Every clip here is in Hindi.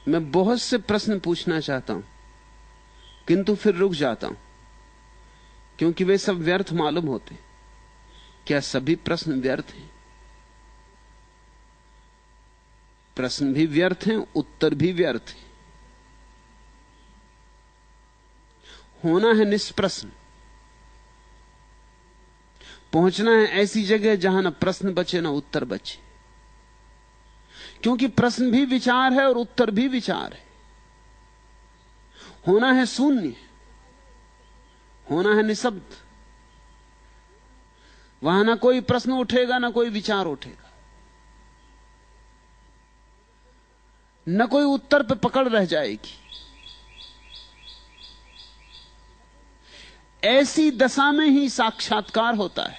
मैं बहुत से प्रश्न पूछना चाहता हूं, किंतु फिर रुक जाता हूं, क्योंकि वे सब व्यर्थ मालूम होते। क्या सभी प्रश्न व्यर्थ हैं? प्रश्न भी व्यर्थ हैं, उत्तर भी व्यर्थ हैं। होना है निष्प्रश्न, पहुंचना है ऐसी जगह जहां न प्रश्न बचे न उत्तर बचे, क्योंकि प्रश्न भी विचार है और उत्तर भी विचार है। होना है शून्य, होना है निशब्द। वहां ना कोई प्रश्न उठेगा ना कोई विचार उठेगा, न कोई उत्तर पे पकड़ रह जाएगी। ऐसी दशा में ही साक्षात्कार होता है।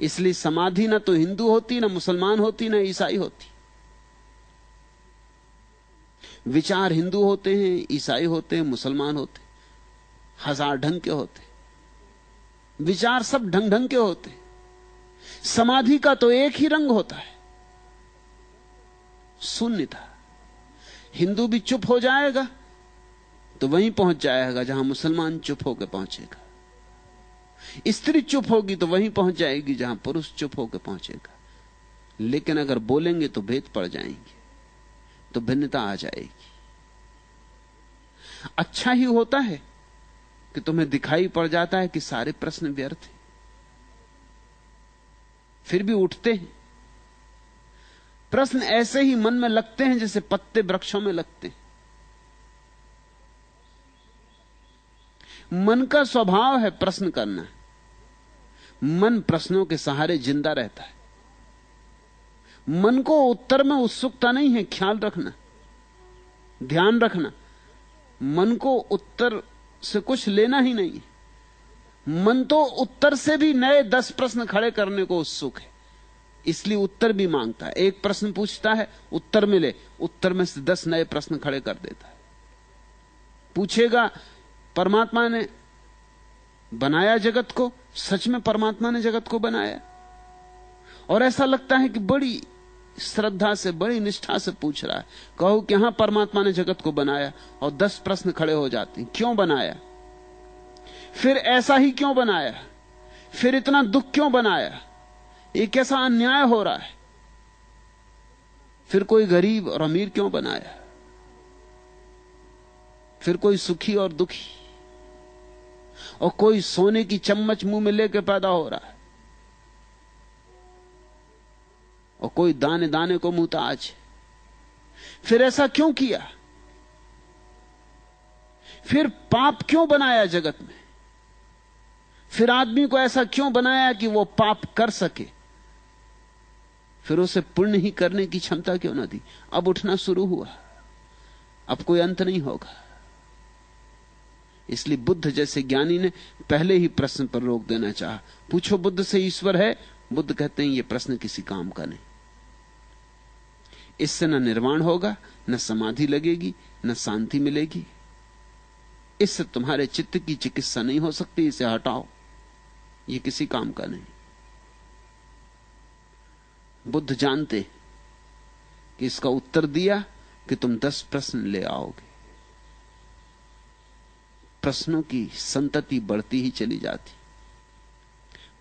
इसलिए समाधि ना तो हिंदू होती, ना मुसलमान होती, ना ईसाई होती। विचार हिंदू होते हैं, ईसाई होते हैं, मुसलमान होते हैं, हजार ढंग के होते हैं। विचार सब ढंग ढंग के होते हैं। समाधि का तो एक ही रंग होता है, शून्यता। हिंदू भी चुप हो जाएगा तो वहीं पहुंच जाएगा जहां मुसलमान चुप होकर पहुंचेगा। स्त्री चुप होगी तो वहीं पहुंच जाएगी जहां पुरुष चुप होकर पहुंचेगा। लेकिन अगर बोलेंगे तो भेद पड़ जाएंगे, तो भिन्नता आ जाएगी। अच्छा ही होता है कि तुम्हें दिखाई पड़ जाता है कि सारे प्रश्न व्यर्थ हैं, फिर भी उठते हैं। प्रश्न ऐसे ही मन में लगते हैं जैसे पत्ते वृक्षों में लगते हैं। मन का स्वभाव है प्रश्न करना। मन प्रश्नों के सहारे जिंदा रहता है। मन को उत्तर में उत्सुकता नहीं है, ख्याल रखना, ध्यान रखना। मन को उत्तर से कुछ लेना ही नहीं है। मन तो उत्तर से भी नए 10 प्रश्न खड़े करने को उत्सुक है, इसलिए उत्तर भी मांगता है। एक प्रश्न पूछता है, उत्तर मिले, उत्तर में से 10 नए प्रश्न खड़े कर देता है। पूछेगा परमात्मा ने बनाया जगत को? सच में परमात्मा ने जगत को बनाया? और ऐसा लगता है कि बड़ी श्रद्धा से, बड़ी निष्ठा से पूछ रहा है। कहो कि हां परमात्मा ने जगत को बनाया, और 10 प्रश्न खड़े हो जाते हैं। क्यों बनाया? फिर ऐसा ही क्यों बनाया? फिर इतना दुख क्यों बनाया? ये कैसा अन्याय हो रहा है? फिर कोई गरीब और अमीर क्यों बनाया? फिर कोई सुखी और दुखी, और कोई सोने की चम्मच मुंह में लेकर पैदा हो रहा है, और कोई दाने दाने को मुहताज है। फिर ऐसा क्यों किया? फिर पाप क्यों बनाया जगत में? फिर आदमी को ऐसा क्यों बनाया कि वो पाप कर सके? फिर उसे पुण्य ही करने की क्षमता क्यों ना दी? अब उठना शुरू हुआ, अब कोई अंत नहीं होगा। इसलिए बुद्ध जैसे ज्ञानी ने पहले ही प्रश्न पर रोक देना चाहा। पूछो बुद्ध से ईश्वर है? बुद्ध कहते हैं ये प्रश्न किसी काम का नहीं। इससे न निर्वाण होगा, न समाधि लगेगी, न शांति मिलेगी। इससे तुम्हारे चित्त की चिकित्सा नहीं हो सकती। इसे हटाओ, ये किसी काम का नहीं। बुद्ध जानते कि इसका उत्तर दिया कि तुम 10 प्रश्न ले आओगे। प्रश्नों की संतति बढ़ती ही चली जाती।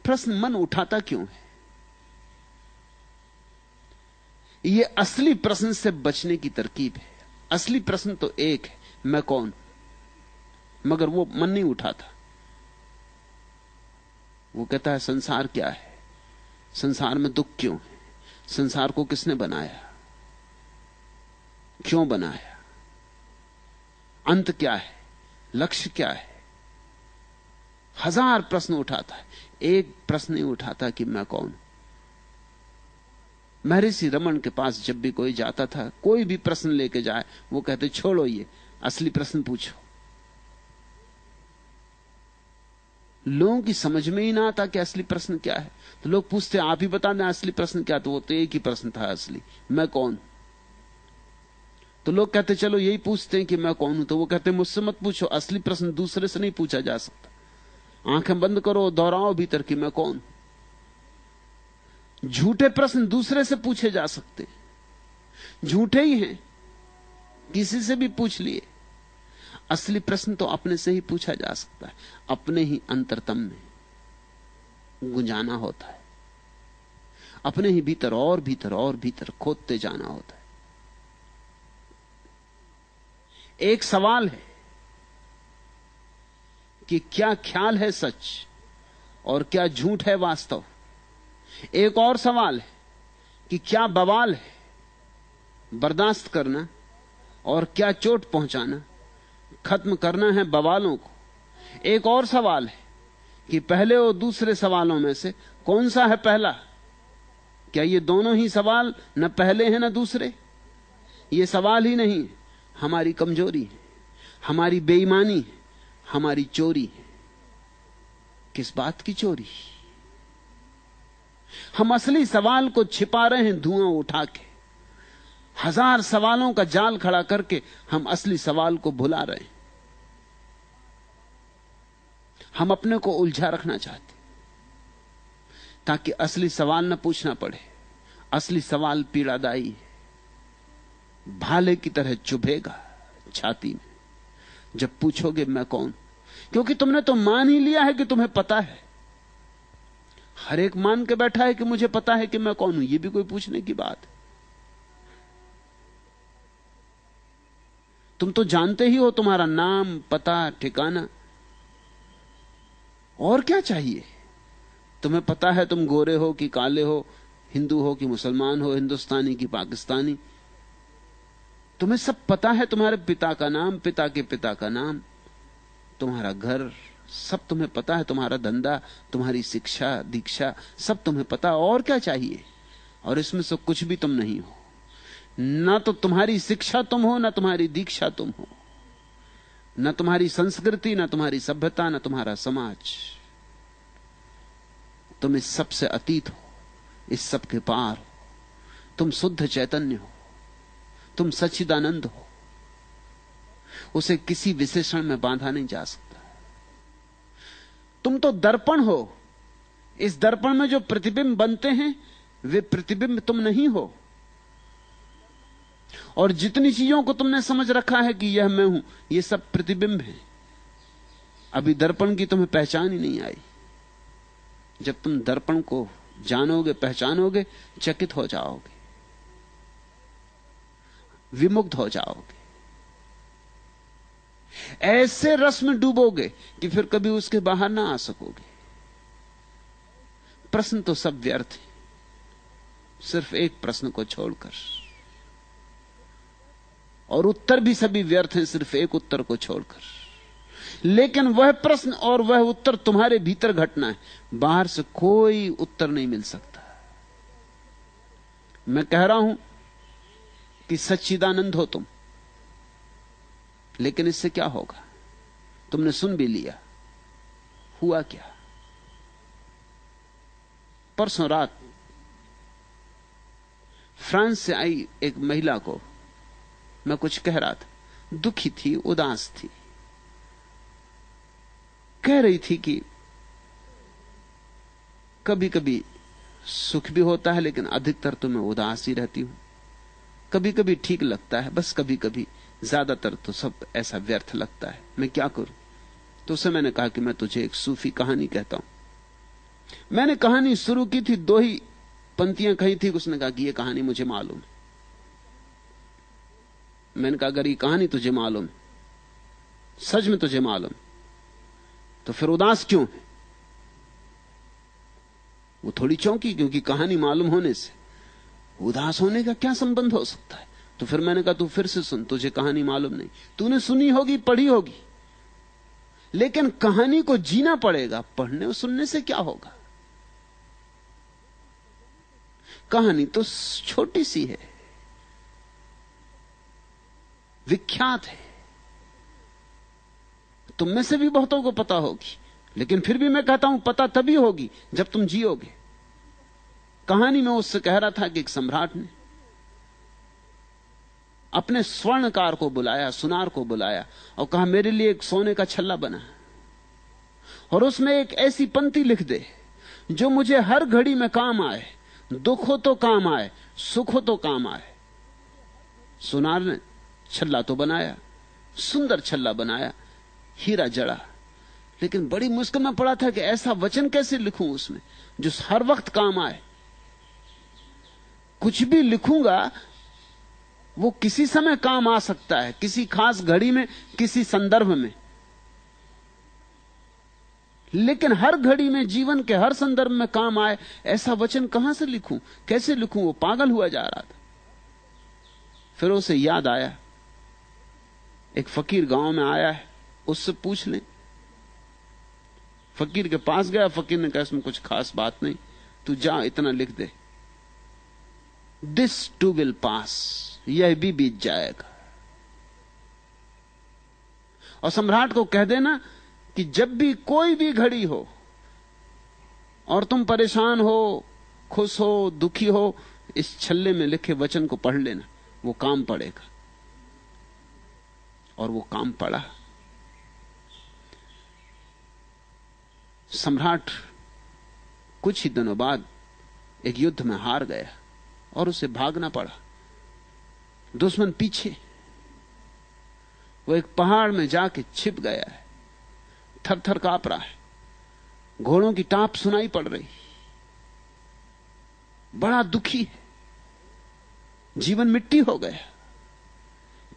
प्रश्न मन उठाता क्यों है? यह असली प्रश्न से बचने की तरकीब है। असली प्रश्न तो एक है, मैं कौन? मगर वो मन नहीं उठाता। वो कहता है संसार क्या है, संसार में दुख क्यों है, संसार को किसने बनाया, क्यों बनाया, अंत क्या है, लक्ष्य क्या है। 1000 प्रश्न उठाता है, एक प्रश्न नहीं उठाता कि मैं कौन। महर्षि रमन के पास जब भी कोई जाता था, कोई भी प्रश्न लेके जाए, वो कहते छोड़ो, ये असली प्रश्न पूछो। लोगों की समझ में ही ना आता कि असली प्रश्न क्या है, तो लोग पूछते आप ही बता दें असली प्रश्न क्या। तो वो तो एक ही प्रश्न था असली, मैं कौन। तो लोग कहते चलो यही पूछते हैं कि मैं कौन हूं। तो वो कहते मुझसे मत पूछो, असली प्रश्न दूसरे से नहीं पूछा जा सकता। आंखें बंद करो, दोहराओ भीतर कि मैं कौन। झूठे प्रश्न दूसरे से पूछे जा सकते, झूठे ही हैं, किसी से भी पूछ लिए। असली प्रश्न तो अपने से ही पूछा जा सकता है, अपने ही अंतरतम में गुंजाना होता है, अपने ही भीतर और भीतर और भीतर खोदते जाना होता है। एक सवाल है कि क्या ख्याल है सच और क्या झूठ है वास्तव। एक और सवाल है कि क्या बवाल है बर्दाश्त करना और क्या चोट पहुंचाना, खत्म करना है बवालों को। एक और सवाल है कि पहले और दूसरे सवालों में से कौन सा है पहला। क्या ये दोनों ही सवाल न पहले हैं न दूसरे? ये सवाल ही नहीं है, हमारी कमजोरी है, हमारी बेईमानी है, हमारी चोरी है। किस बात की चोरी? हम असली सवाल को छिपा रहे हैं धुआं उठा के। हजार सवालों का जाल खड़ा करके हम असली सवाल को भुला रहे हैं। हम अपने को उलझा रखना चाहते ताकि असली सवाल न पूछना पड़े। असली सवाल पीड़ादायी है, भाले की तरह चुभेगा छाती में जब पूछोगे मैं कौन। क्योंकि तुमने तो मान ही लिया है कि तुम्हें पता है। हर एक मान के बैठा है कि मुझे पता है कि मैं कौन हूं। यह भी कोई पूछने की बात है? तुम तो जानते ही हो तुम्हारा नाम, पता, ठिकाना। और क्या चाहिए? तुम्हें पता है तुम गोरे हो कि काले हो, हिंदू हो कि मुसलमान हो, हिंदुस्तानी कि पाकिस्तानी। तुम्हें सब पता है, तुम्हारे पिता का नाम, पिता के पिता का नाम, तुम्हारा घर, सब तुम्हें पता है, तुम्हारा धंधा, तुम्हारी शिक्षा दीक्षा, सब तुम्हें पता। और क्या चाहिए? और इसमें से कुछ भी तुम नहीं हो। ना तो तुम्हारी शिक्षा तुम हो, ना तुम्हारी दीक्षा तुम हो, ना तुम्हारी संस्कृति, ना तुम्हारी सभ्यता, ना तुम्हारा समाज। तुम इस सब से अतीत हो, इस सब के पार हो। तुम शुद्ध चैतन्य हो, तुम सच्चिदानंद हो। उसे किसी विशेषण में बांधा नहीं जा सकता। तुम तो दर्पण हो। इस दर्पण में जो प्रतिबिंब बनते हैं वे प्रतिबिंब तुम नहीं हो। और जितनी चीजों को तुमने समझ रखा है कि यह मैं हूं, ये सब प्रतिबिंब है। अभी दर्पण की तुम्हें पहचान ही नहीं आई। जब तुम दर्पण को जानोगे, पहचानोगे, चकित हो जाओगे, विमुग्ध हो जाओगे। ऐसे रस में डूबोगे कि फिर कभी उसके बाहर ना आ सकोगे। प्रश्न तो सब व्यर्थ है, सिर्फ एक प्रश्न को छोड़कर। और उत्तर भी सभी व्यर्थ हैं, सिर्फ एक उत्तर को छोड़कर। लेकिन वह प्रश्न और वह उत्तर तुम्हारे भीतर घटना है, बाहर से कोई उत्तर नहीं मिल सकता। मैं कह रहा हूं कि सच्चिदानंद हो तुम, लेकिन इससे क्या होगा? तुमने सुन भी लिया, हुआ क्या? परसों रात फ्रांस से आई एक महिला को मैं कुछ कह रहा था। दुखी थी, उदास थी। कह रही थी कि कभी कभी सुख भी होता है, लेकिन अधिकतर तो मैं उदास ही रहती हूं। कभी कभी ठीक लगता है, बस कभी कभी, ज्यादातर तो सब ऐसा व्यर्थ लगता है। मैं क्या करूं? तो उसे मैंने कहा कि मैं तुझे एक सूफी कहानी कहता हूं। मैंने कहानी शुरू की थी, 2 ही पंक्तियां कही थी। उसने कहा कि यह कहानी मुझे मालूम है। मैंने कहा अगर ये कहानी तुझे मालूम है, सच में तुझे मालूम, तो फिर उदास क्यों है? वो थोड़ी चौंकी, क्योंकि कहानी मालूम होने से उदास होने का क्या संबंध हो सकता है। तो फिर मैंने कहा तू फिर से सुन, तुझे कहानी मालूम नहीं। तूने सुनी होगी, पढ़ी होगी, लेकिन कहानी को जीना पड़ेगा। पढ़ने और सुनने से क्या होगा? कहानी तो छोटी सी है, विख्यात है, तुम में से भी बहुतों को पता होगी। लेकिन फिर भी मैं कहता हूं पता तभी होगी जब तुम जियोगे। कहानी में उससे कह रहा था कि एक सम्राट ने अपने स्वर्णकार को बुलाया, सुनार को बुलाया, और कहा मेरे लिए एक सोने का छल्ला बना और उसमें एक ऐसी पंक्ति लिख दे जो मुझे हर घड़ी में काम आए। दुख हो तो काम आए, सुख हो तो काम आए। सुनार ने छल्ला तो बनाया, सुंदर छल्ला बनाया, हीरा जड़ा, लेकिन बड़ी मुश्किल में पड़ा था कि ऐसा वचन कैसे लिखूं उसमें जो हर वक्त काम आए। कुछ भी लिखूंगा वो किसी समय काम आ सकता है, किसी खास घड़ी में, किसी संदर्भ में, लेकिन हर घड़ी में, जीवन के हर संदर्भ में काम आए ऐसा वचन कहां से लिखूं, कैसे लिखूं? वो पागल हुआ जा रहा था। फिर उसे याद आया, एक फकीर गांव में आया है, उससे पूछ लें। फकीर के पास गया, फकीर ने कहा इसमें कुछ खास बात नहीं, तू जा इतना लिख दे, दिस टू विल पास, यह भी बीत जाएगा। और सम्राट को कह देना कि जब भी कोई भी घड़ी हो और तुम परेशान हो, खुश हो, दुखी हो, इस छल्ले में लिखे वचन को पढ़ लेना, वो काम पड़ेगा। और वो काम पड़ा। सम्राट कुछ ही दिनों बाद एक युद्ध में हार गया और उसे भागना पड़ा, दुश्मन पीछे। वो एक पहाड़ में जाके छिप गया है, थर थर कांप रहा है, घोड़ों की टाप सुनाई पड़ रही, बड़ा दुखी है, जीवन मिट्टी हो गया।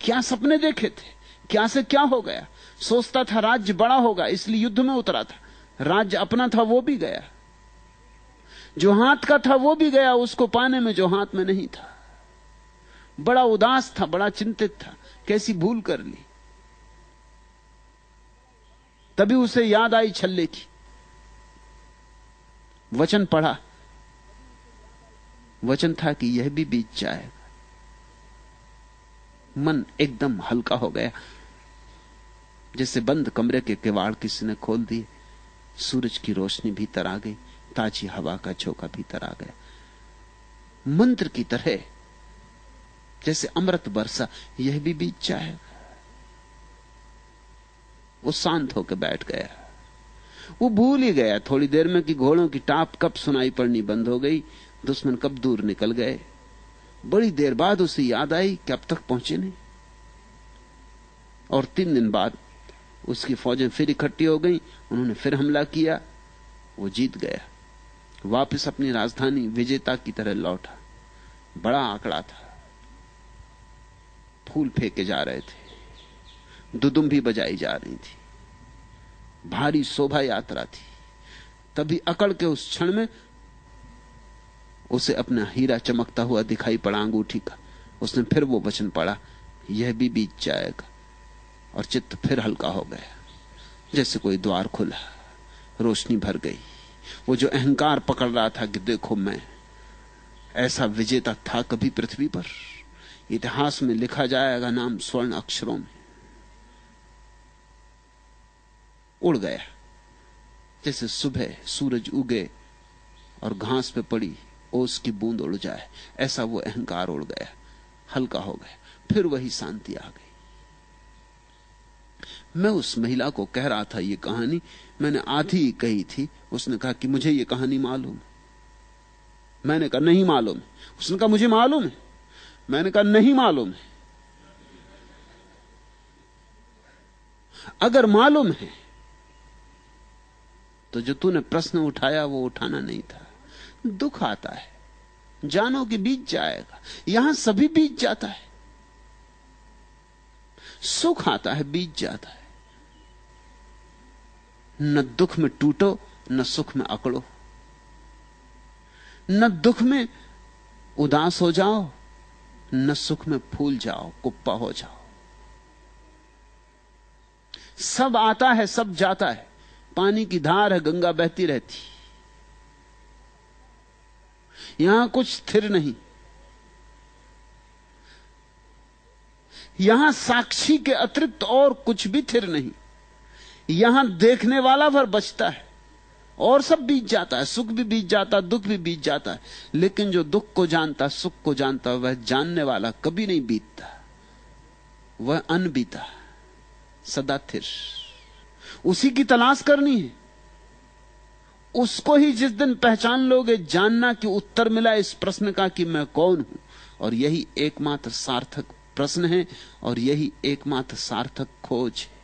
क्या सपने देखे थे, क्या से क्या हो गया। सोचता था राज्य बड़ा होगा, इसलिए युद्ध में उतरा था। राज्य अपना था वो भी गया, जो हाथ का था वो भी गया, उसको पाने में जो हाथ में नहीं था। बड़ा उदास था, बड़ा चिंतित था, कैसी भूल कर ली। तभी उसे याद आई छल्ले की, वचन पढ़ा, वचन था कि यह भी बीत जाएगा। मन एकदम हल्का हो गया, जैसे बंद कमरे के किवाड़ किसी ने खोल दिए। सूरज की रोशनी भीतर आ गई, ताजी हवा का झोंका भीतर आ गया। मंत्र की तरह जैसे अमृत बरसा, यह भी बीत जाएगा। वो शांत होकर बैठ गया। वो भूल ही गया थोड़ी देर में कि घोड़ों की टाप कब सुनाई पड़नी बंद हो गई, दुश्मन कब दूर निकल गए। बड़ी देर बाद उसे याद आई कि अब तक पहुंचे नहीं। और 3 दिन बाद उसकी फौजें फिर इकट्ठी हो गईं, उन्होंने फिर हमला किया, वो जीत गया, वापस अपनी राजधानी विजेता की तरह लौटा। बड़ा आंकड़ा था, फूल फेंके जा रहे थे, दुदुम भी बजाई जा रही थी, भारी शोभा यात्रा थी। तभी अकड़ के उस क्षण में उसे अपना हीरा चमकता हुआ दिखाई पड़ा अंगूठी का। उसने फिर वो वचन पढ़ा, यह भी बीत जाएगा, और चित्त फिर हल्का हो गया, जैसे कोई द्वार खुला, रोशनी भर गई। वो जो अहंकार पकड़ रहा था कि देखो मैं ऐसा विजेता था कभी पृथ्वी पर, इतिहास में लिखा जाएगा नाम स्वर्ण अक्षरों में, उड़ गया। जैसे सुबह सूरज उगे और घास पे पड़ी ओस की बूंद उड़ जाए, ऐसा वो अहंकार उड़ गया, हल्का हो गया। फिर वही शांति आ गई। मैं उस महिला को कह रहा था ये कहानी, मैंने आधी ही कही थी। उसने कहा कि मुझे ये कहानी मालूम है। मैंने कहा नहीं मालूम है। उसने कहा मुझे मालूम है। मैंने कहा नहीं मालूम है। अगर मालूम है तो जो तूने प्रश्न उठाया वो उठाना नहीं था। दुख आता है, जानो कि बीत जाएगा, यहां सभी बीत जाता है। सुख आता है, बीत जाता है। न दुख में टूटो, न सुख में अकड़ो, न दुख में उदास हो जाओ, न सुख में फूल जाओ, कुप्पा हो जाओ। सब आता है, सब जाता है। पानी की धार है, गंगा बहती रहती। यहां कुछ स्थिर नहीं। यहां साक्षी के अतिरिक्त और कुछ भी स्थिर नहीं। यहां देखने वाला भर बचता है और सब बीत जाता है। सुख भी बीत जाता है, दुख भी बीत जाता है। लेकिन जो दुख को जानता, सुख को जानता, वह जानने वाला कभी नहीं बीतता। वह अनबीता, सदा स्थिर। उसी की तलाश करनी है। उसको ही जिस दिन पहचान लोगे, जानना कि उत्तर मिला इस प्रश्न का कि मैं कौन हूं, और यही एकमात्र सार्थक प्रश्न है और यही एकमात्र सार्थक खोज है।